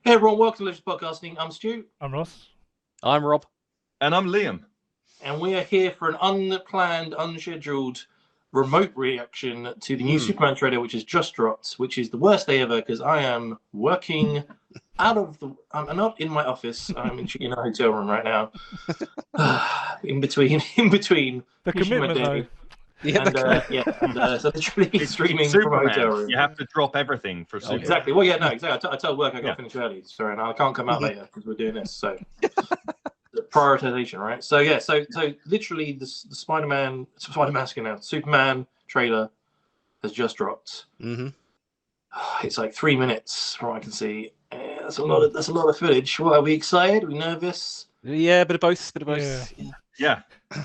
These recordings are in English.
Hey everyone, welcome to Legends Podcasting. I'm Stu. I'm Ross. I'm Rob. And I'm Liam. And we are here for an unplanned, unscheduled, remote reaction to the new Superman trailer, which has just dropped, which is the worst day ever because I am working I'm not in my office. I'm in a hotel room right now. in between the commitment though. So literally streaming from a hotel room. You have to drop everything for Superman. Exactly. Well, yeah, no, exactly. I tell work I got to finish early, sorry, and I can't come out later because we're doing this. So prioritization, right? So yeah, so literally the Superman trailer has just dropped. Mm-hmm. It's like 3 minutes from what I can see. That's a lot of footage. What, are we excited? Are we nervous? Yeah, bit of both. Yeah.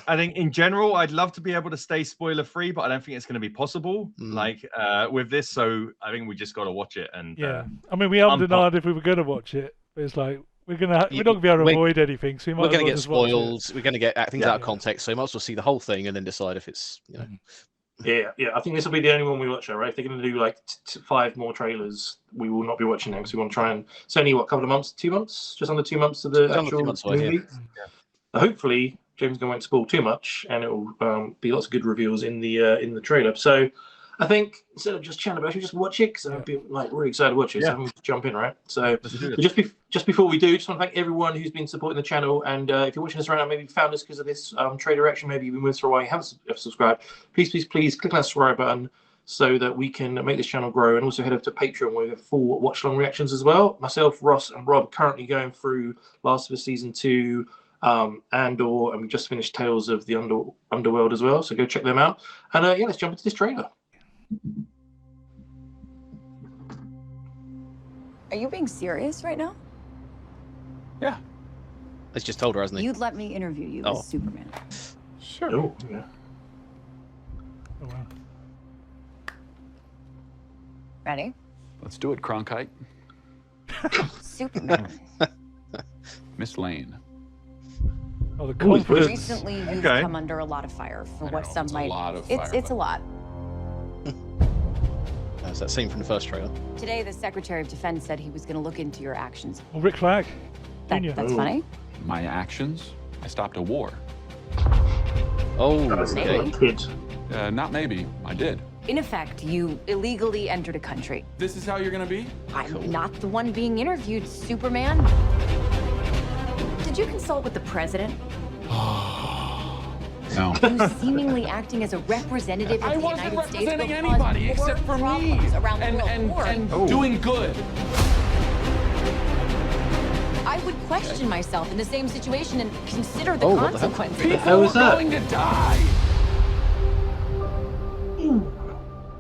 I think in general, I'd love to be able to stay spoiler free, but I don't think it's going to be possible. With this, so I think we just got to watch it. And I mean, we haven't denied if we were going to watch it, but it's like we're not going to be able to avoid anything. So we're going to get spoiled. We're going to get things out of context. So you might as well see the whole thing and then decide if it's Yeah. I think this will be the only one we watch, right? If they're going to do like 5 more trailers, we will not be watching them because we want to try and. It's only a couple of months, 2 months, just under 2 months of the actual movie. Hopefully, James won't spoil too much, and it will be lots of good reveals in the trailer. So, I think instead of just chatting about it, we just watch it because I'd be like really excited to watch it. So I'm jump in, right? So just before we do, just want to thank everyone who's been supporting the channel. And if you're watching this right now, maybe you found us because of this trailer reaction, maybe you've been with us for a while, you haven't subscribed. Please click that subscribe button so that we can make this channel grow. And also head over to Patreon where we have full watch-along reactions as well. Myself, Ross, and Rob are currently going through Last of Us Season 2. Andor, and we just finished Tales of the Underworld as well, so go check them out. And let's jump into this trailer. Are you being serious right now? Yeah. He's just told her, hasn't he? You'd let me interview you as Superman. Sure. Oh, yeah. Oh, wow. Ready? Let's do it, Cronkite. Superman. Miss Lane. Oh, the confidence. Recently, you've come under a lot of fire for what some might. It's a lot. That's that scene from the first trailer. Today, the Secretary of Defense said he was going to look into your actions. Oh, Rick Flag. That's funny. My actions? I stopped a war. Oh, maybe. Not maybe. I did. In effect, you illegally entered a country. This is how you're going to be? I'm not the one being interviewed, Superman. Did you consult with the president? No. Who's seemingly acting as a representative of the United States? I wasn't representing anybody except for me. And doing good. I would question myself in the same situation and consider the consequences. People are going to die.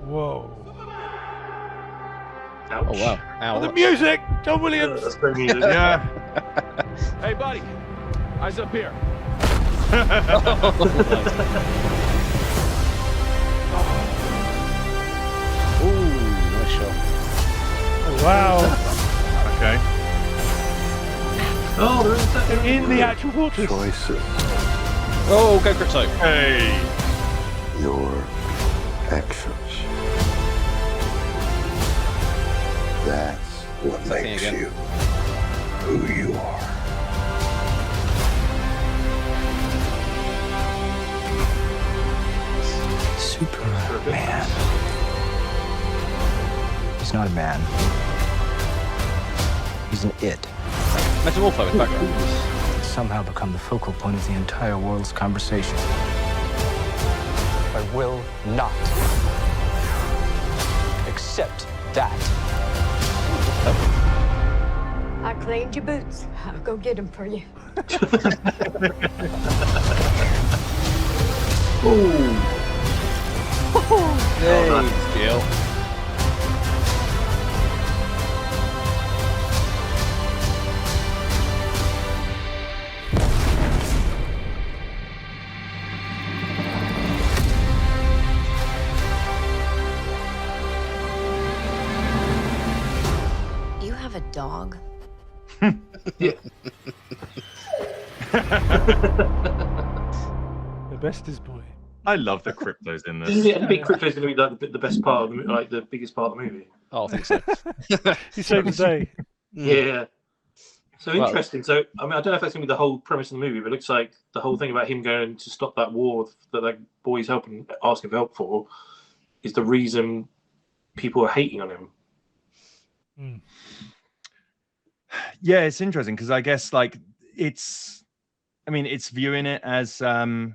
Whoa. Ouch. Oh wow. Ow. The music, John Williams. That's great music. Yeah. Hey, buddy. Eyes up here. Ooh, nice shot. Oh, wow. Okay. Oh, they're In the actual fortress. Choices. Oh, go Crypto. Hey. Your actions. That's what makes you who you are. Superman. He's not a man. He's an it. Metamorpho in the background. He's somehow become the focal point of the entire world's conversation. I will not accept that. I cleaned your boots. I'll go get them for you. Hey, Jill. You have a dog? Yeah. The best is boy. I love the cryptos in this. I think Crypto's going to be like the best part of the like the biggest part of the movie. Oh, I think so. He saved the day. Yeah. So interesting. So I mean, I don't know if that's going to be the whole premise of the movie, but it looks like the whole thing about him going to stop that war that boy's asking for help for is the reason people are hating on him. Yeah, it's interesting because I guess like it's viewing it as although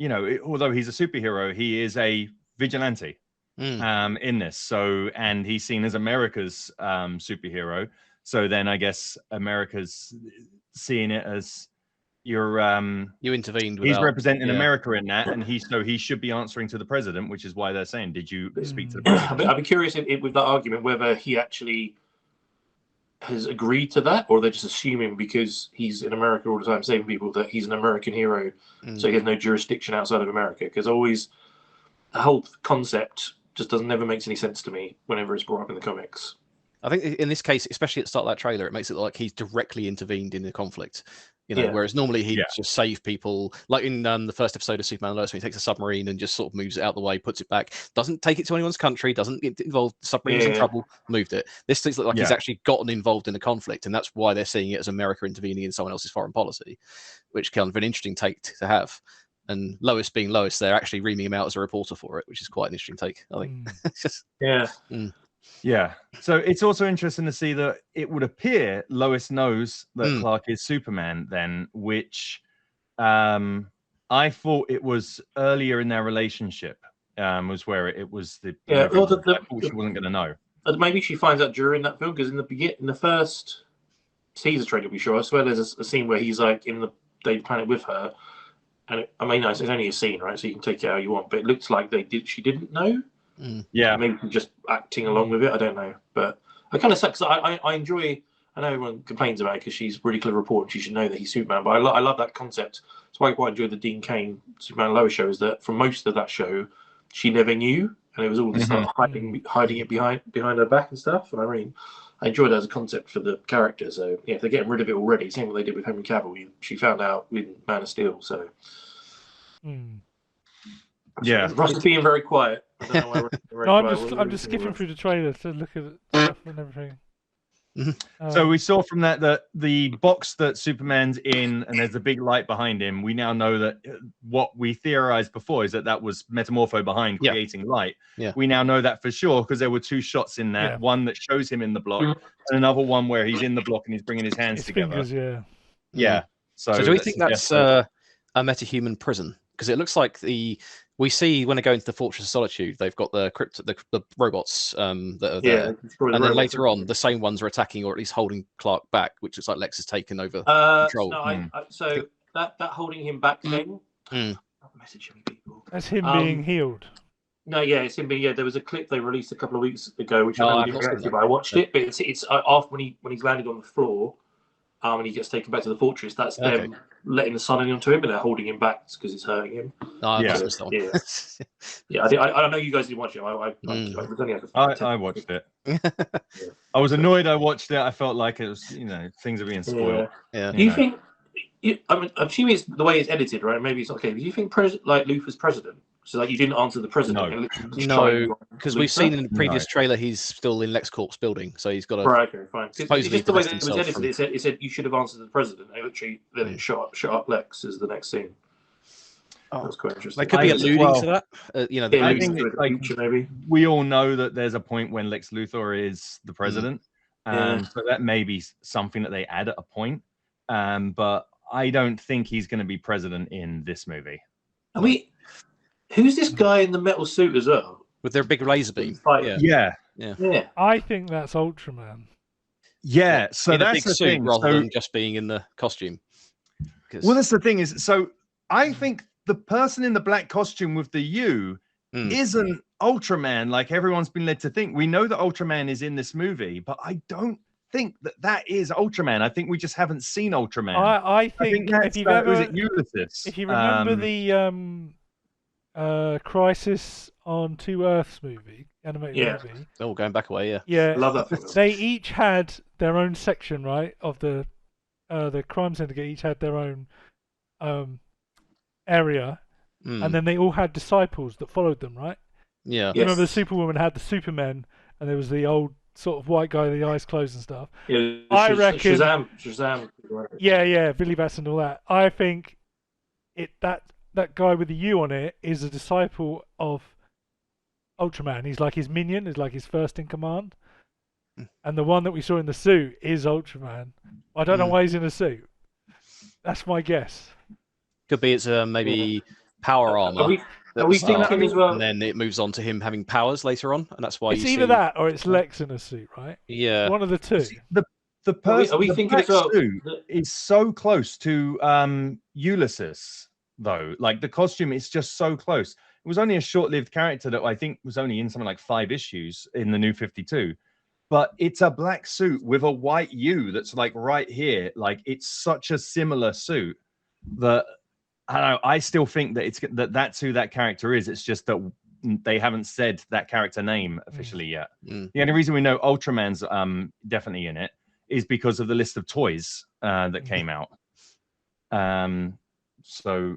he's a superhero, he is a vigilante in this. So, and he's seen as America's superhero. So then I guess America's seeing it as you intervened. He's representing America in that, and he should be answering to the president, which is why they're saying, "Did you speak to the president?" I'd be curious with that argument whether he actually has agreed to that, or they're just assuming because he's in America all the time saving people that he's an American hero, so he has no jurisdiction outside of America. Because always the whole concept just never makes any sense to me whenever it's brought up in the comics. I think in this case, especially at the start of that trailer, it makes it look like he's directly intervened in the conflict. Whereas normally he'd just save people, like in the first episode of Superman and Lois, when he takes a submarine and just sort of moves it out of the way, puts it back, doesn't take it to anyone's country, doesn't get involved. The submarine's in trouble, moved it. This thing looks like he's actually gotten involved in the conflict, and that's why they're seeing it as America intervening in someone else's foreign policy, which kind of an interesting take to have. And Lois being Lois, they're actually reaming him out as a reporter for it, which is quite an interesting take, I think. Yeah. So it's also interesting to see that it would appear Lois knows that Clark is Superman then, which I thought it was earlier in their relationship was where it was the I thought she wasn't going to know. Maybe she finds out during that film, because in the first teaser trailer we show, I swear there's a scene where he's like in the Daily Planet with her, and it's only a scene, right? So you can take it how you want, but it looks like she didn't know. Yeah, maybe just acting along with it. I don't know, but I kind of sucks. I enjoy. I know everyone complains about it because she's a really clever reporter and she should know that he's Superman. But I love that concept. That's why I quite enjoy the Dean Cain Superman and Lois show. Is that for most of that show, she never knew, and it was all this like hiding it behind her back and stuff. And I enjoyed it as a concept for the character. So yeah, if they're getting rid of it already, same what they did with Henry Cavill. She found out with Man of Steel. So. Yeah, Ross is being very quiet. I don't know why I'm just skipping through the trailer to look at stuff and everything. So we saw from that the box that Superman's in, and there's a big light behind him. We now know that what we theorized before is that was Metamorpho behind creating light. Yeah. We now know that for sure because there were two shots in that. One that shows him in the block, and another one where he's in the block and he's bringing his hands together. Fingers, yeah. So do we think that's a metahuman prison? Because it looks like we see when they go into the Fortress of Solitude, they've got the robots that are there, and then later on, the same ones are attacking or at least holding Clark back, which looks like Lex has taken over control. No, so that holding him back thing. Not messaging people. That's him being healed. No, it's him being. There was a clip they released a couple of weeks ago, which I didn't react to, but I watched it. But it's after when he's landed on the floor. And he gets taken back to the fortress. That's them letting the sun in onto him, and they're holding him back because it's hurting him. I know you guys didn't watch it. I watched it. I was annoyed. I watched it. I felt like it was, things are being spoiled. Yeah. Do you think? I'm assuming it's the way it's edited, right? Maybe it's not okay. Do you think Luthor's president? So you didn't answer the president. No, because we've seen in the previous trailer he's still in LexCorp's building, so he's got a. Right, okay, fine. It's just the way that it was edited. It said you should have answered the president. And literally, then it shot up Lex as the next scene. That's quite interesting. They could be alluding to that. I think maybe we all know that there's a point when Lex Luthor is the president, so that may be something that they add at a point. But I don't think he's going to be president in this movie. Who's this guy in the metal suit as well? With their big laser beam. Yeah. I think that's Ultraman. Yeah, so in that's a big the suit thing. rather than just being in the costume. Well, that's the thing is, so I think the person in the black costume with the U isn't Ultraman like everyone's been led to think. We know that Ultraman is in this movie, but I don't think that is Ultraman. I think we just haven't seen Ultraman. I think that's, Ulysses. If you remember the Crisis on Two Earths animated movie. Oh, going back away, yeah. Love that film. They each had their own section, right? Of the crime syndicate each had their own area, and then they all had disciples that followed them, right? Yeah. Remember the Superwoman had the Supermen, and there was the old sort of white guy with the eyes closed and stuff. Yeah, I reckon Shazam. Yeah, Billy Bass and all that. I think that guy with the U on it is a disciple of Ultraman. He's like his minion, is like his first in command. And the one that we saw in the suit is Ultraman. I don't know why he's in a suit. That's my guess. Could be it's maybe power armor. Are we thinking as well? And then it moves on to him having powers later on, and that's why it's either that or it's Lex in a suit, right? Yeah, one of the two. The person, are we thinking as well? Suit is so close to Ulysses, though. Like the costume is just so close. It was only a short-lived character that I think was only in something like 5 issues in the New 52. But it's a black suit with a white U that's like right here. Like it's such a similar suit that I don't know. I still think that that's who that character is. It's just that they haven't said that character name officially yet. The only reason we know Ultraman's definitely in it is because of the list of toys that came out. So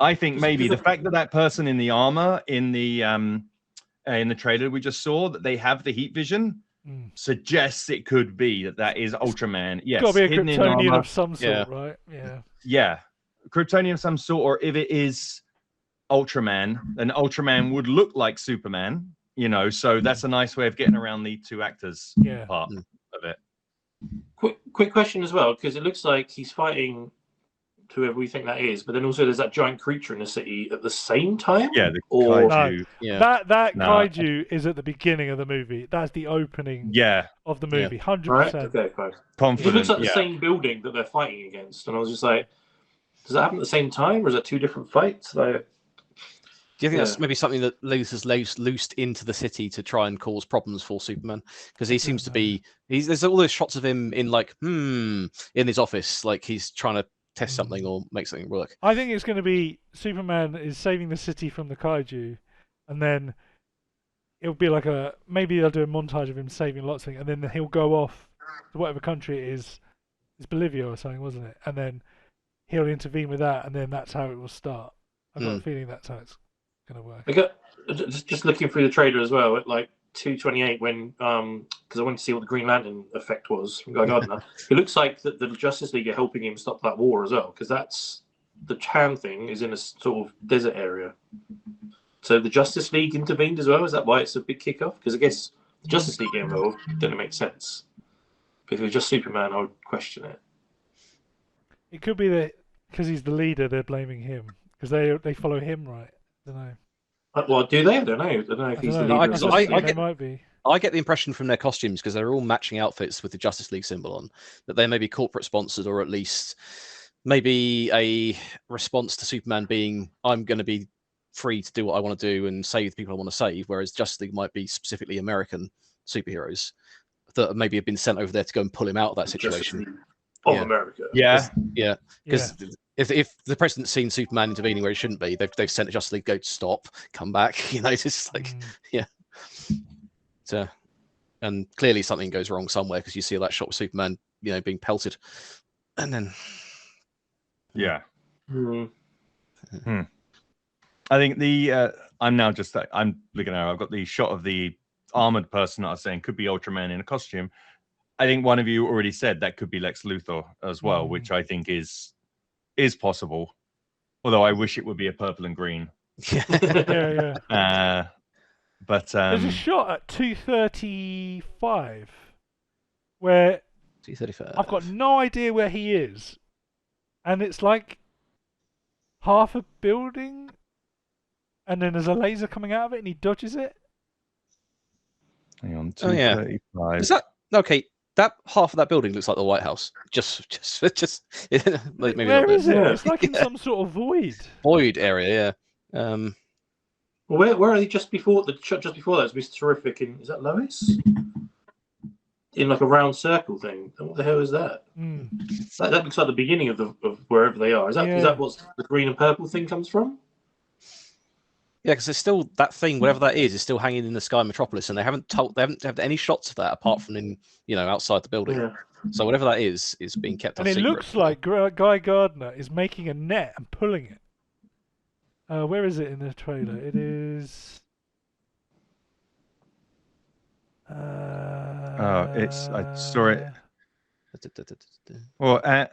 I think maybe the fact that person in the armor in the trailer we just saw, that they have the heat vision, suggests it could be that is Ultraman. Yes, it's got to be a Kryptonian of some sort, right? Yeah, Kryptonian of some sort, or if it is Ultraman, then Ultraman would look like Superman, so that's a nice way of getting around the two actors part of it. Quick question as well, because it looks like he's fighting whoever we think that is, but then also there's that giant creature in the city at the same time. Yeah, the kaiju. That kaiju is at the beginning of the movie. That's the opening. Of the movie, 100%. Right? Okay, fine. Confident. It looks like the same building that they're fighting against, and I was just like, does that happen at the same time, or is that 2 different fights? Do you think that's maybe something that Luce has loosed into the city to try and cause problems for Superman? Because he seems to be. There's all those shots of him in in his office, like he's trying to test something or make something work. I think it's going to be Superman is saving the city from the kaiju, and then it'll be like maybe they'll do a montage of him saving lots of things, and then he'll go off to whatever country it is. It's Bolivia or something, wasn't it? And then he'll intervene with that, and then that's how it will start. I've got a feeling that's how it's going to work. I got just looking through the trailer as well at like 2:28 when because I wanted to see what the Green Lantern effect was from Guy Gardner. It looks like that the Justice League are helping him stop that war as well, because that's the Chan thing is in a sort of desert area. So the Justice League intervened as well. Is that why it's a big kickoff? Because I guess the Justice League get involved, then it makes sense. But if it was just Superman, I would question it. It could be that because he's the leader, they're blaming him because they follow him, right? I don't know. Well, do they? I don't know if he's the leader. I get the impression from their costumes, because they're all matching outfits with the Justice League symbol on, that they may be corporate sponsored, or at least maybe a response to Superman being, I'm going to be free to do what I want to do and save the people I want to save, whereas Justice League might be specifically American superheroes that maybe have been sent over there to go and pull him out of that situation. Of America. Yeah. Because if the president's seen Superman intervening where he shouldn't be, they've sent a Justice League, go stop, come back. It's just like, So, and clearly something goes wrong somewhere, because you see that shot with Superman, being pelted, and then. I think I'm looking at. I've got the shot of the armored person that I was saying could be Ultraman in a costume. I think one of you already said that could be Lex Luthor as well, which I think is possible. Although I wish it would be a purple and green. Yeah. But there's a shot at 2:35 where 2:35. I've got no idea where he is, and it's like half a building, and then there's a laser coming out of it, and he dodges it. Hang on, 2:35. Is that okay? That half of that building looks like the White House. Just maybe where is it? It's like in some sort of void area. Well, where are they? Just before that, was Mr. Terrific. Is that Lois? In like a round circle thing. What the hell is that? That looks like the beginning of wherever they are. Is that what the green and purple thing comes from? Yeah, because there's still that thing, whatever that is still hanging in the sky Metropolis, and they haven't had any shots of that apart from in outside the building. Yeah. So whatever that is being kept. And it looks like Guy Gardner is making a net and pulling it. Where is it in the trailer? It is. I saw it. Well, at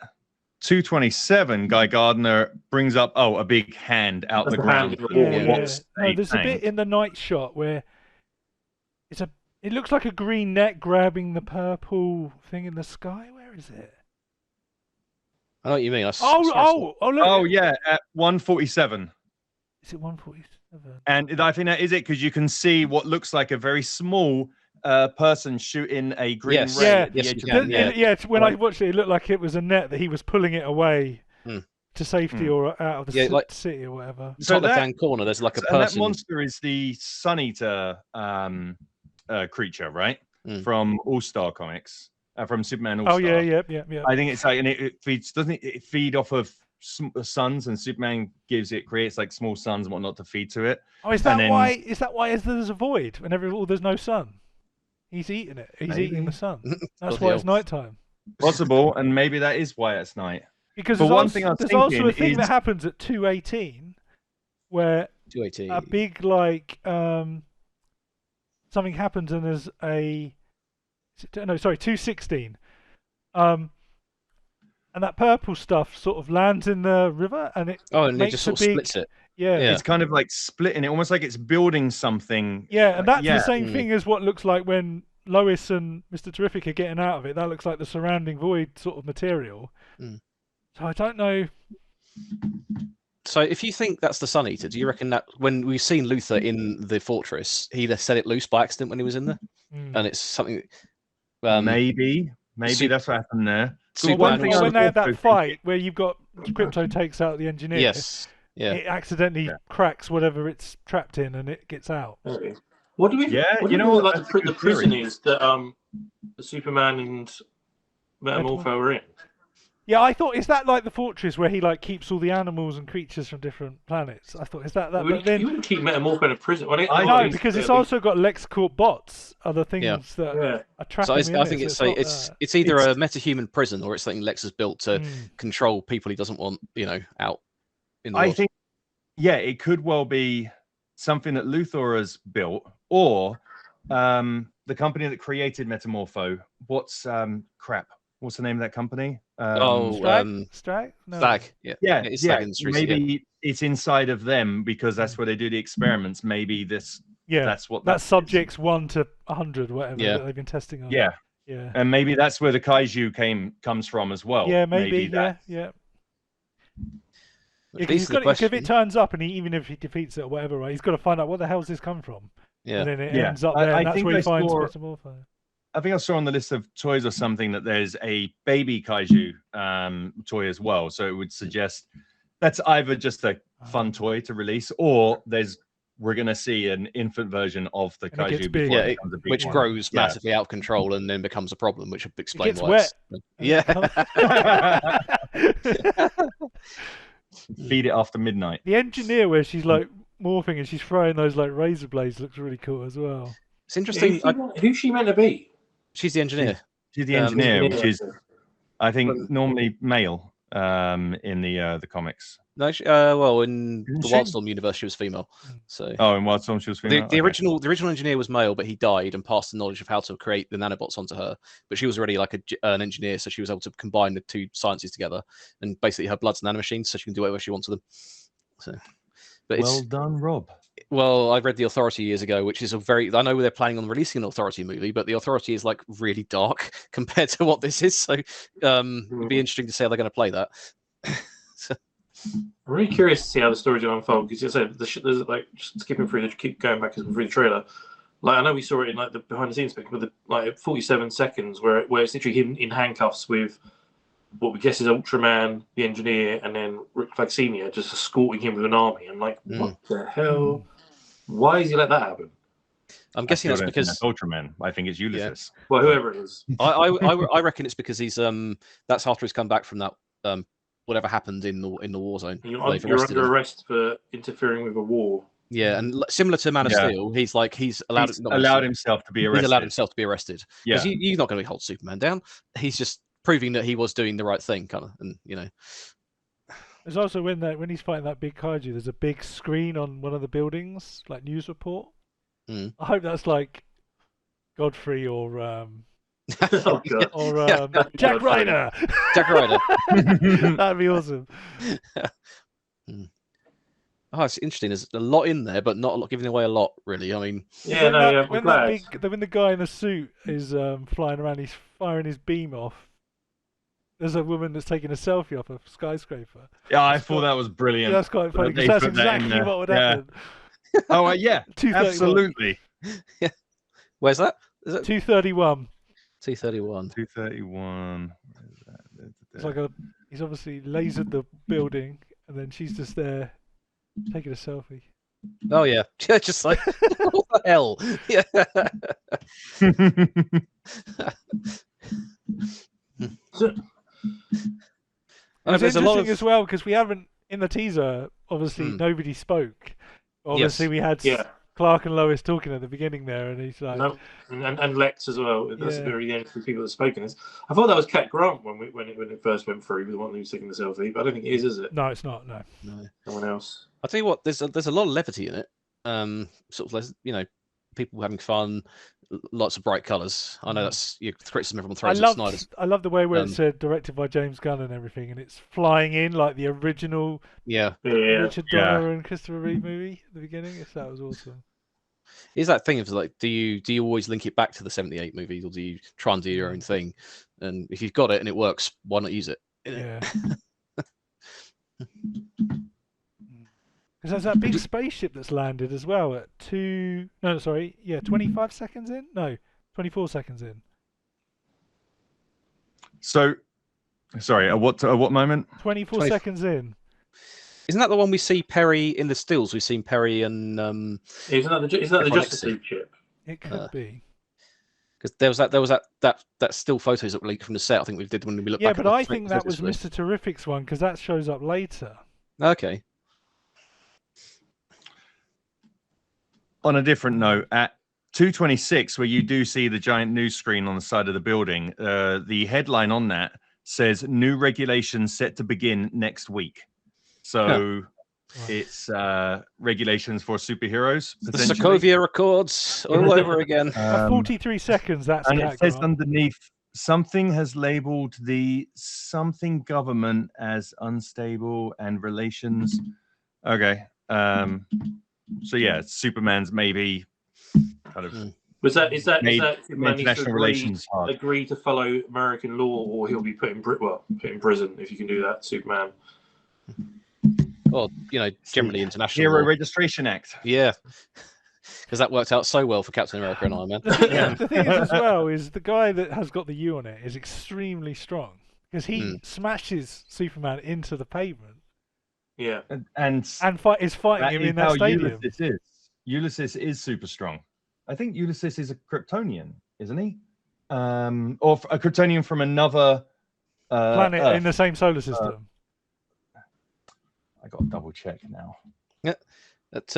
2:27, Guy Gardner brings up a big hand out the ground. No, there's a bit in the night shot where it looks like a green net grabbing the purple thing in the sky. Where is it? I know what you mean. Look. Yeah, at 1:47. Is it 1:47? And I think that is it, because you can see what looks like a very small person shooting a green ray at the edge of the net. When I watched it, it looked like it was a net that he was pulling it away to safety or out of the city or whatever. So left-hand corner, there's like a person. And that monster is the Sun Eater creature, right? From All-Star Comics, from Superman All-Star. Oh yeah. I think it's like, and it feeds. Doesn't it feed off of suns, and Superman creates like small suns and whatnot to feed to it. Oh, is that why? Is that why there's a void whenever there's no sun? He's eating it. He's eating the sun. That's why it's nighttime. Possible, and maybe that is why it's night. Because there's also a thing that happens at 2:18, where 2:18 a big something happens, and there's 2:16. And that purple stuff sort of lands in the river, and it it just sort of splits it. Yeah, it's kind of like splitting it, almost like it's building something. Yeah, and that's the same thing as what looks like when Lois and Mr. Terrific are getting out of it. That looks like the surrounding void sort of material. So I don't know. So if you think that's the Sun Eater, do you reckon that when we've seen Luthor in the fortress, he set it loose by accident when he was in there, and it's something? Maybe that's what happened there. When they had that fight where you've got Crypto takes out the engineer, it accidentally cracks whatever it's trapped in, and it gets out. What do we? What do like the prison is that the Superman and Metamorpho are in? Yeah, I thought, is that like the fortress where he keeps all the animals and creatures from different planets? I thought, is that? You wouldn't keep Metamorpho in a prison. I know, because it's also got LexCorp bots, other things that are trapping. So I think it's either a metahuman prison or it's something Lex has built to control people he doesn't want, out in the world. I think, it could well be something that Luthor has built, or the company that created Metamorpho. What's the name of that company? Strike? No. Stag. It's Stag Industries, maybe it's inside of them, because that's where they do the experiments. Maybe that's what that's subjects 1 to 100, whatever that they've been testing on. Yeah, and maybe that's where the kaiju comes from as well. Yeah, maybe yeah. If it turns up, and even if he defeats it or whatever, right, he's got to find out what the hell's this come from. Yeah, and then it ends up there, and that's where he finds Metamorpho. I think I saw on the list of toys or something that there's a baby kaiju toy as well. So it would suggest that's either just a fun toy to release, or we're going to see an infant version of the kaiju before it becomes a big which one. grows massively out of control and then becomes a problem, which would explain why. Wet. Feed it after midnight. The engineer, where she's morphing and she's throwing those razor blades, looks really cool as well. It's interesting. Who's she meant to be? She's the engineer. She's the engineer, which is, I think, normally male in the comics. No, in the Wildstorm universe, she was female. So. In Wildstorm, she was female. The original engineer was male, but he died and passed the knowledge of how to create the nanobots onto her. But she was already an engineer, so she was able to combine the two sciences together. And basically, her blood's nanomachines, so she can do whatever she wants with them. So, but well done, Rob. Well, I read The Authority years ago, which is I know they're planning on releasing an Authority movie, but The Authority is really dark compared to what this is. So it'd be interesting to see how they're going to play that. I'm really curious to see how the story's going to unfold, because you said there's just skipping through keep going back through the trailer. I know we saw it in the behind the scenes bit, but 47 seconds where it's literally him in handcuffs with what we guess is Ultraman, the engineer, and then Rick Flag Senior just escorting him with an army. I'm like, what the hell? Why has he let that happen? I'm guessing that's because Ultraman. I think it's Ulysses. Yeah. Well, whoever it is. I reckon it's because he's that's after he's come back from that whatever happened in the war zone. You're under arrest for interfering with a war. Yeah, and similar to Man of Steel, he's allowed himself to be arrested. He's allowed himself to be arrested. Yeah, he's not going to hold Superman down. He's just proving that he was doing the right thing, kind of, and There's also when he's fighting that big kaiju, there's a big screen on one of the buildings, news report. I hope that's Godfrey or Oh god. or Jack Ryder. Jack Ryder. That'd be awesome. Oh, it's interesting. There's a lot in there, but not a lot, giving away a lot, really. I mean, Yeah, no, when the guy in the suit is flying around, he's firing his beam off. There's a woman that's taking a selfie off a skyscraper. Yeah, I thought that was brilliant. Yeah, that's quite funny because that's exactly what would happen. Oh, yeah, absolutely. Yeah. Where's that? Is it 231? 231. 231. It's like he's obviously lasered the building, and then she's just there taking a selfie. Oh yeah, just like what the hell? Yeah. It's interesting as well because we haven't in the teaser. Obviously, nobody spoke. Obviously, we had Clark and Lois talking at the beginning there, and he's like, and Lex as well. That's very the only two people that have spoken. I thought that was Cat Grant when it first went through, the one who's taking the selfie. But I don't think it is it? No, it's not. No. Someone else. I'll tell you what. There's a lot of levity in it. Sort of, people having fun, lots of bright colours. I know that's criticism everyone throws at Snyder's. I love the way where it said directed by James Gunn and everything, and it's flying in like the original Richard Donner and Christopher Reeve movie at the beginning. That was awesome. Is that thing of like, do you always link it back to the '78 movies, or do you try and do your own thing? And if you've got it and it works, why not use it? Yeah. Because there's that big spaceship that's landed as well at 25 seconds in? No, 24 seconds in. So, sorry, at what moment? 24 seconds in. Isn't that the one we see Perry in the stills? We've seen Perry and Isn't that the Justice League ship? It could be. Because there was that still photos that were leaked from the set. I think we did when we looked back. Yeah, but I think that was Mr. Terrific's one because that shows up later. Okay. On a different note, at 2:26, where you do see the giant news screen on the side of the building, the headline on that says "New regulations set to begin next week." So it's regulations for superheroes. The Sokovia Accords all over again. 43 seconds. That's and it says underneath, something has labelled the something government as unstable and relations. Okay. So yeah, Superman's maybe kind of. Is that Superman international relations agree to follow American law, or he'll be put in prison if you can do that, Superman? Well, generally international Hero law. Registration Act. Yeah, because that worked out so well for Captain America and Iron Man. The thing is, as well, is the guy that has got the U on it is extremely strong because he smashes Superman into the pavement. Yeah, and is fighting him in that stadium. Ulysses is super strong. I think Ulysses is a Kryptonian, isn't he? Or a Kryptonian from another planet Earth. in the same solar system. I got to double check now. Yeah, at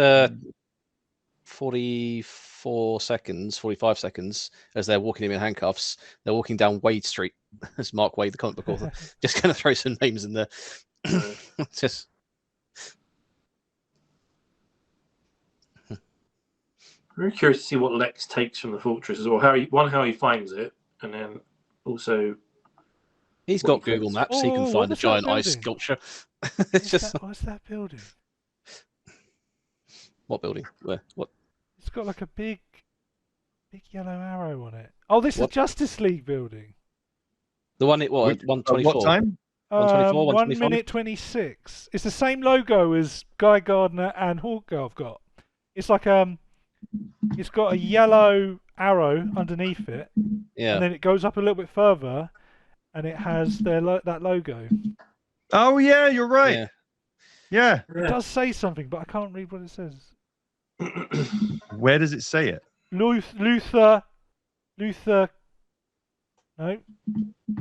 45 seconds, as they're walking him in handcuffs, they're walking down Wade Street. As Mark Wade, the comic book author, just going to throw some names in there. Just. Very curious to see what Lex takes from the fortress as well. How he finds it, and then also he's got Google Maps. He can find the giant ice sculpture. What's that building? What building? Where? What? It's got like a big yellow arrow on it. Oh, this is the Justice League building. The one 124. What time? 124, 1 minute 26. It's the same logo as Guy Gardner and Hawkgirl have got. It's like it's got a yellow arrow underneath it, and then it goes up a little bit further, and it has that logo. Oh yeah, you're right. Yeah. It does say something, but I can't read what it says. Where does it say it? Luther. No.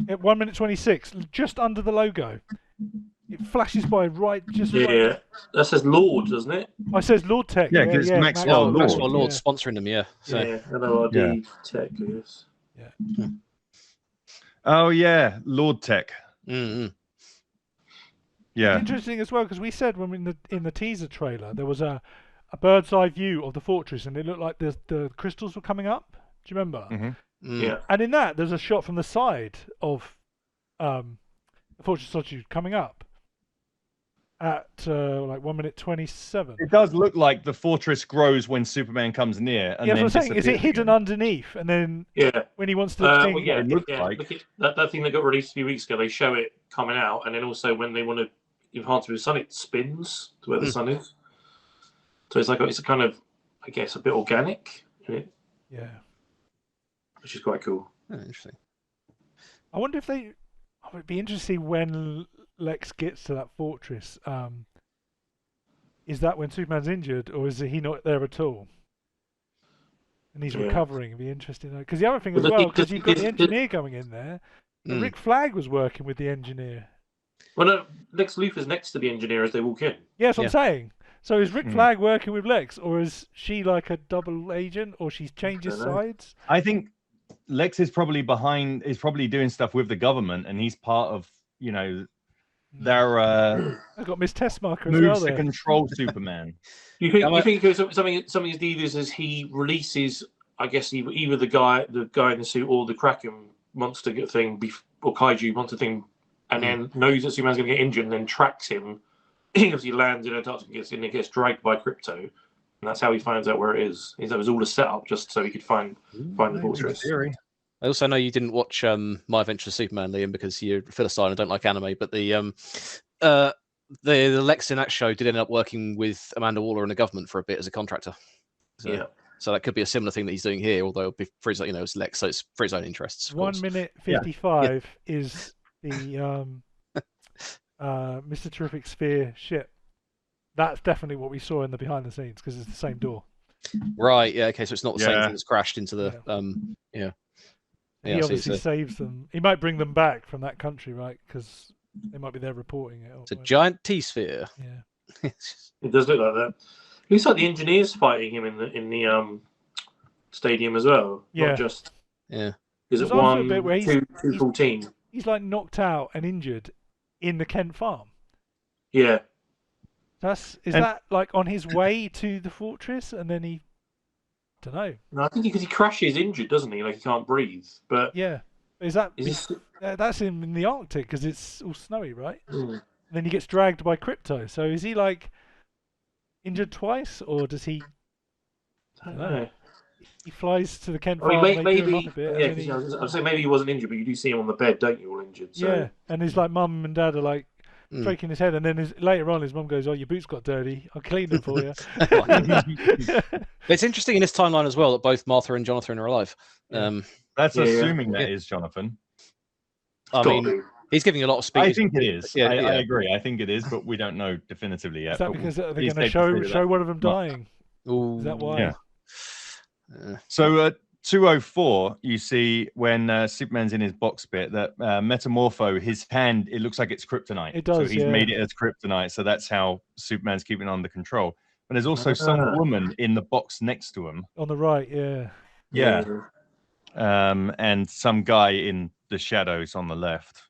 At 1 minute 26, just under the logo. It flashes by right. That says Lord, doesn't it? Oh, it says Lord Tech. Yeah, because it's Maxwell Lord. Maxwell Lord sponsoring them, So. Yeah, LORD Tech, I guess. Yeah. Oh yeah, Lord Tech. Mm-hmm. Yeah. Interesting as well, because we said when in the teaser trailer there was a bird's eye view of the fortress, and it looked like the crystals were coming up. Do you remember? Mm-hmm. Yeah. And in that, there's a shot from the side of the Fortress of Solitude coming up at like 1:27. It does look like the fortress grows when Superman comes near, and then that's what I'm saying. Is it hidden again. underneath? And then when he wants to well, yeah, it looks yeah. like. Look at that thing that got released a few weeks ago. They show it coming out, and then also when they want to enhance with the sun, it spins to where the sun is. So it's like it's a kind of, I guess, a bit organic. Yeah. Which is quite cool. Oh, interesting. I wonder if they. Oh, it'd be interesting when Lex gets to that fortress. Is that when Superman's injured, or is he not there at all? And he's recovering. It'd be interesting because the other thing as well, because you've got the engineer going in there. Rick Flag was working with the engineer. Well, no, Lex Luthor's next to the engineer as they walk in. Yeah, that's what I'm saying. So is Rick Flag working with Lex, or is she like a double agent, or she's changes sides? I think Lex is probably doing stuff with the government, and he's part of, their I've got Miss Testmarker as well moves there. to control Superman. You think something as deep as he releases, I guess, either the guy in the suit or the Kraken monster thing, or kaiju monster thing, and then knows that Superman's going to get injured, and then tracks him. Because he lands in Antarctica and he gets dragged by Crypto, and that's how he finds out where it is. That was all a setup just so he could find the fortress. I also know you didn't watch My Adventures of Superman, Liam, because you're a Philistine and don't like anime. But the Lex in that show did end up working with Amanda Waller in the government for a bit as a contractor. So that could be a similar thing that he's doing here, although it'll be for his, it's Lex, so it's for his own interests. 1:55 is the Mr. Terrific Sphere ship. That's definitely what we saw in the behind the scenes because it's the same door. Right. Yeah. Okay. So it's not the same thing that's crashed into the. He obviously saves them. He might bring them back from that country, right? Because they might be there reporting it. It's a giant T-sphere. Yeah. It does look like that. Looks like the engineers fighting him in the stadium as well. Yeah. Not just. Yeah. Is it 2:14? He's like knocked out and injured in the Kent farm. Yeah. Is that like on his way to the fortress, and then he? Don't know. No, I think because he crashes injured, doesn't he? Like he can't breathe. But yeah, that's in the Arctic because it's all snowy, right? And then he gets dragged by Crypto. So is he like injured twice, or does he? I don't know. He flies to the Kent farm. Maybe. Yeah, I was saying maybe he wasn't injured, but you do see him on the bed, don't you? All injured. So. Yeah, and his like mum and dad are like shaking his head, and then later on his mum goes, "Oh, your boots got dirty. I'll clean them for you." It's interesting in this timeline as well that both Martha and Jonathan are alive. That's assuming that is Jonathan. I mean, he's giving a lot of speed. I think it is. I agree. I think it is, but we don't know definitively yet. Is that because they're going to show one of them dying? Ooh. Is that why? Yeah. So at 2:04, you see when Superman's in his box bit that Metamorpho, his hand, it looks like it's kryptonite. It does. So he's made it as kryptonite. So that's how Superman's keeping it under control. But there's also some woman in the box next to him. On the right, yeah. Yeah. And some guy in the shadows on the left.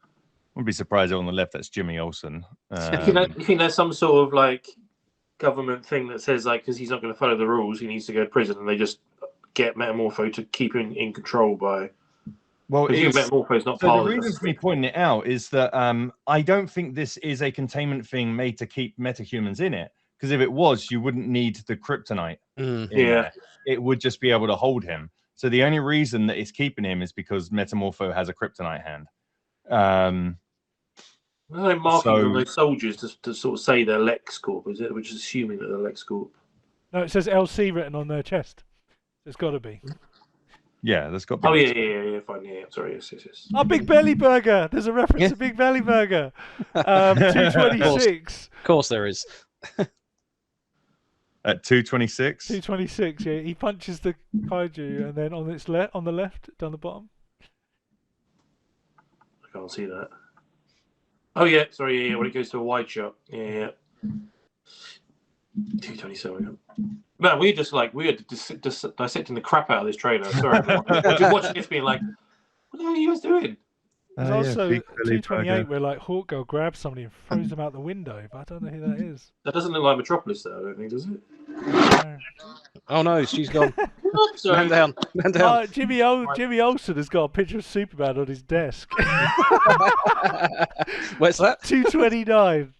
I wouldn't be surprised if on the left that's Jimmy Olsen. You think there's some sort of like government thing that says like because he's not going to follow the rules, he needs to go to prison, and they just get Metamorpho to keep him in control by. Well, Metamorpho's not so part the of reason for me pointing it out is that I don't think this is a containment thing made to keep metahumans in it. Because if it was, you wouldn't need the kryptonite. Yeah, it would just be able to hold him. So the only reason that it's keeping him is because Metamorpho has a kryptonite hand. Are they marking on those soldiers to sort of say they're LexCorp? Is it? Which is assuming that they're LexCorp. No, it says LC written on their chest. It's got to be. Yeah, that's got to be. Oh, yeah, fine. Yeah, sorry, yes. Oh, Big Belly Burger. There's a reference to Big Belly Burger. 2:26. Of course there is. At 2:26? 2:26, yeah. He punches the kaiju, and then on the left, down the bottom. I can't see that. Oh, yeah, sorry, when it goes to a wide shot. Yeah. 2:27. Man, we're just dissecting the crap out of this trailer. Sorry, we're just watching this being like, what the hell are you guys doing? There's also 2:28 where like Hawkgirl grabs somebody and throws them out the window, but I don't know who that is. That doesn't look like Metropolis, though. I don't think, does it? Oh no, she's gone. Man down. Man down. Jimmy Olsen has got a picture of Superman on his desk. Where's that? 229.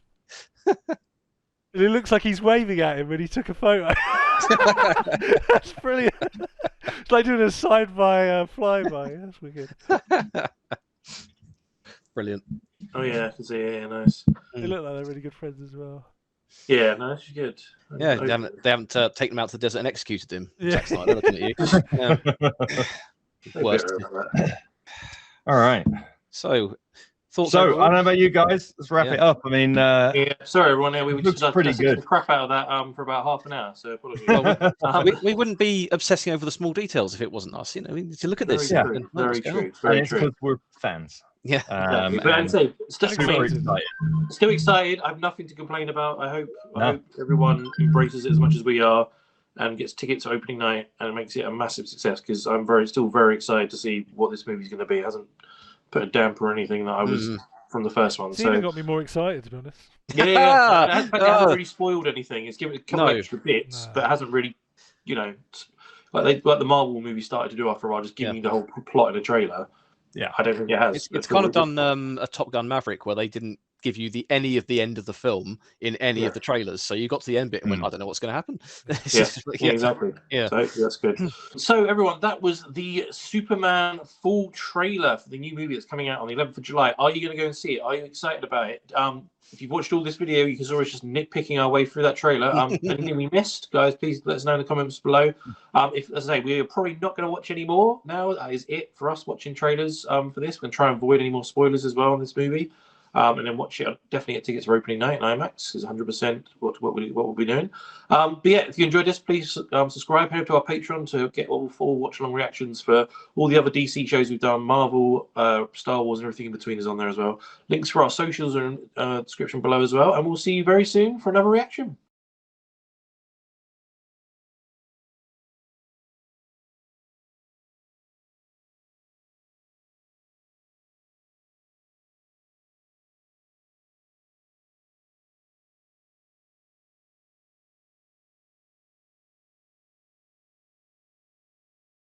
And it looks like he's waving at him when he took a photo. That's brilliant. It's like doing a side-by flyby. That's wicked. Brilliant. Oh yeah, I can see it. Yeah, nice. They look like they're really good friends as well. Yeah, no, that's good. Yeah, they haven't taken him out to the desert and executed him. Yeah. Zack Snyder, looking at you. Yeah. Worst. All right. So, thoughts. So I don't know about you guys. Let's wrap it up. I mean, yeah. Sorry, everyone. Yeah, we just pretty good. The crap out of that for about half an hour. So apologies. Well, we wouldn't be obsessing over the small details if it wasn't us. You know, we need to look at this. Very true. Very true. Very true. Because we're fans. Yeah. But I'd say still excited. I have nothing to complain about. I hope everyone embraces it as much as we are and gets tickets opening night and makes it a massive success, because I'm still very excited to see what this movie's going to be. It hasn't put a damper or anything that I was from the first one. It's even got me more excited, to be honest. Yeah. It hasn't really spoiled anything. It's given it a couple extra bits, but it hasn't really, like the Marvel movie started to do after a while, just giving you the whole plot in a trailer. Yeah, I don't think it has. It's kind of done a Top Gun Maverick, where they didn't give you any of the end of the film in any of the trailers. So you got to the end bit and went, I don't know what's going to happen. Exactly. Yeah, so that's good. So everyone, that was the Superman full trailer for the new movie that's coming out on the 11th of July. Are you going to go and see it? Are you excited about it? If you've watched all this video, you can always just nitpicking our way through that trailer. Anything we missed, guys, please let us know in the comments below. If, as I say, we're probably not going to watch any more now. That is it for us watching trailers for this. We're going to try and avoid any more spoilers as well on this movie. And then watch it. Definitely get tickets for opening night in IMAX. Is 100% what we'll be doing. But yeah, if you enjoyed this, please subscribe. Head over to our Patreon to get all 4 watch-along reactions for all the other DC shows we've done. Marvel, Star Wars, and everything in between is on there as well. Links for our socials are in the description below as well. And we'll see you very soon for another reaction.